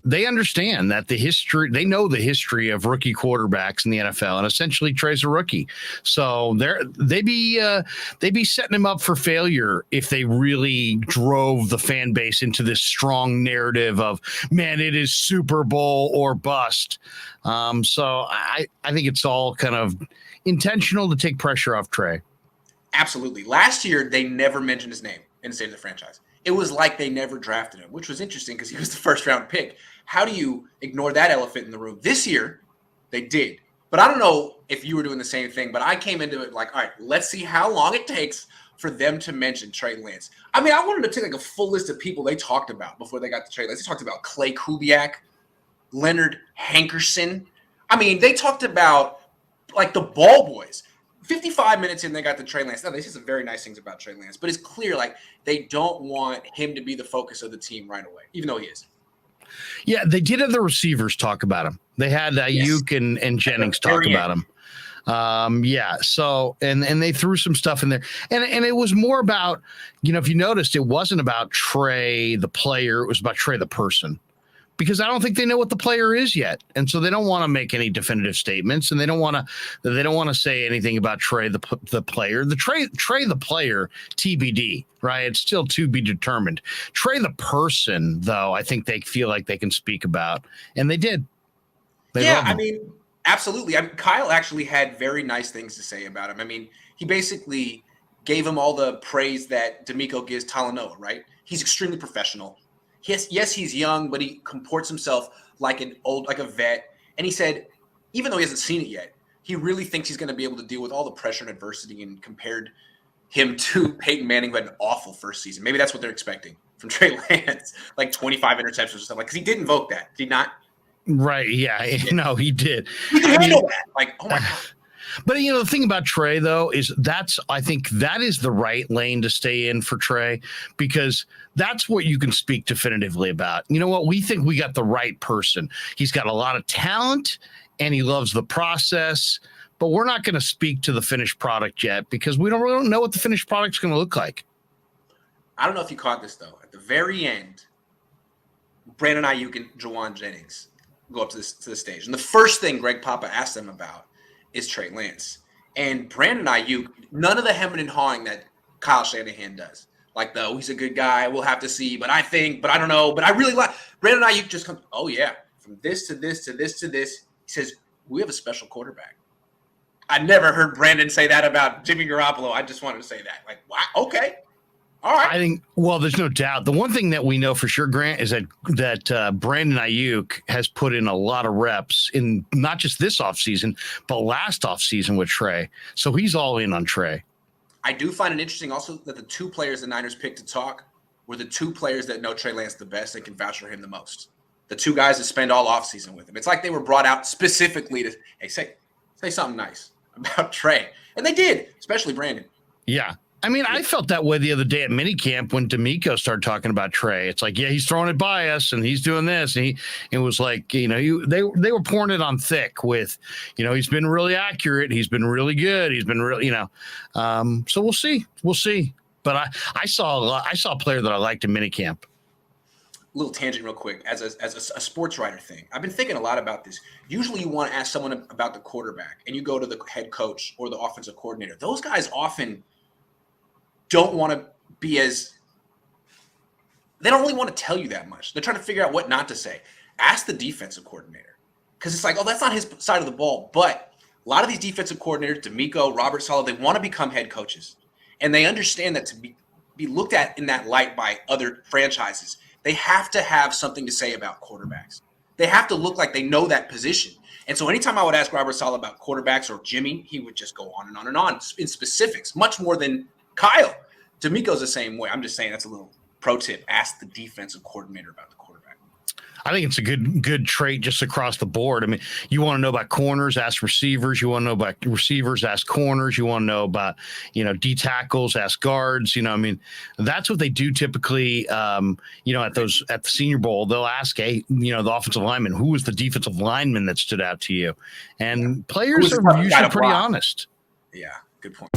they understand that they know the history of rookie quarterbacks in the NFL, and essentially Trey's a rookie. So they'd be setting him up for failure if they really drove the fan base into this strong narrative of, man, it is Super Bowl or bust. So I think it's all kind of intentional to take pressure off Trey. Absolutely. Last year, they never mentioned his name in the state of the franchise. It was like they never drafted him, which was interesting because he was the first round pick. How do you ignore that elephant in the room? This year, they did. But I don't know if you were doing the same thing, but I came into it like, all right, let's see how long it takes for them to mention Trey Lance. I mean, I wanted to take like a full list of people they talked about before they got to Trey Lance. They talked about Clay Kubiak, Leonard Hankerson. I mean, they talked about like the ball boys. 55 minutes in, they got to Trey Lance. Now, they say some very nice things about Trey Lance, but it's clear like they don't want him to be the focus of the team right away, even though he is. Yeah, they did have the receivers talk about him. They had Aiyuk and Jennings talk about him. So and they threw some stuff in there, and it was more about, if you noticed, it wasn't about Trey the player, it was about Trey the person. Because I don't think they know what the player is yet, and so they don't want to make any definitive statements, and they don't want to say anything about Trey the player. The Trey the player TBD, right? It's still to be determined. Trey the person, though, I think they feel like they can speak about, and they did. I mean, absolutely. Kyle actually had very nice things to say about him. I mean, he basically gave him all the praise that D'Amico gives Talanoa, right? He's extremely professional. Yes, he's young, but he comports himself like a vet. And he said, even though he hasn't seen it yet, he really thinks he's going to be able to deal with all the pressure and adversity, and compared him to Peyton Manning, who had an awful first season. Maybe that's what they're expecting from Trey Lance, like 25 interceptions or something. Because he did invoke that. Did he not? Right. Yeah. No, he did. He can handle that. Like, oh my God. But, the thing about Trey, though, is I think that is the right lane to stay in for Trey, because that's what you can speak definitively about. You know what? We think we got the right person. He's got a lot of talent and he loves the process, but we're not going to speak to the finished product yet because we don't know what the finished product's going to look like. I don't know if you caught this, though. At the very end, Brandon Aiyuk and Juwan Jennings go up to the stage. And the first thing Greg Papa asked them about is Trey Lance. And Brandon Aiyuk, none of the hemming and hawing that Kyle Shanahan does. Like, he's a good guy, we'll have to see, but I don't know, but I really like Brandon Aiyuk. Just comes, oh yeah, from this to this to this to this. He says, we have a special quarterback. I never heard Brandon say that about Jimmy Garoppolo. I just wanted to say that. Like, wow, okay. All right. I think, there's no doubt. The one thing that we know for sure, Grant, is that Brandon Aiyuk has put in a lot of reps in not just this offseason, but last offseason with Trey. So he's all in on Trey. I do find it interesting also that the two players the Niners picked to talk were the two players that know Trey Lance the best and can vouch for him the most. The two guys that spend all offseason with him. It's like they were brought out specifically to, hey, say something nice about Trey. And they did, especially Brandon. Yeah. I mean, I felt that way the other day at minicamp when D'Amico started talking about Trey. It's like, yeah, he's throwing it by us and he's doing this. And it was like, they were pouring it on thick with, he's been really accurate. He's been really good. He's been really, so we'll see. We'll see. But I saw a player that I liked in minicamp. Little tangent real quick. As a sports writer thing, I've been thinking a lot about this. Usually you want to ask someone about the quarterback and you go to the head coach or the offensive coordinator. Those guys often don't want to be they don't really want to tell you that much. They're trying to figure out what not to say. Ask the defensive coordinator, because it's like, oh, that's not his side of the ball. But a lot of these defensive coordinators, D'Amico, Robert Saleh, they want to become head coaches, and they understand that to be looked at in that light by other franchises, they have to have something to say about quarterbacks. They have to look like they know that position. And so anytime I would ask Robert Saleh about quarterbacks or Jimmy, he would just go on and on and on in specifics, much more than Kyle. D'Amico's the same way. I'm just saying that's a little pro tip. Ask the defensive coordinator about the quarterback. I think it's a good trait just across the board. I mean, you want to know about corners, ask receivers. You want to know about receivers, ask corners. You want to know about, D tackles, ask guards. That's what they do typically, at the Senior Bowl. They'll ask, the offensive lineman, who was the defensive lineman that stood out to you? And players are usually pretty honest. Yeah, good point.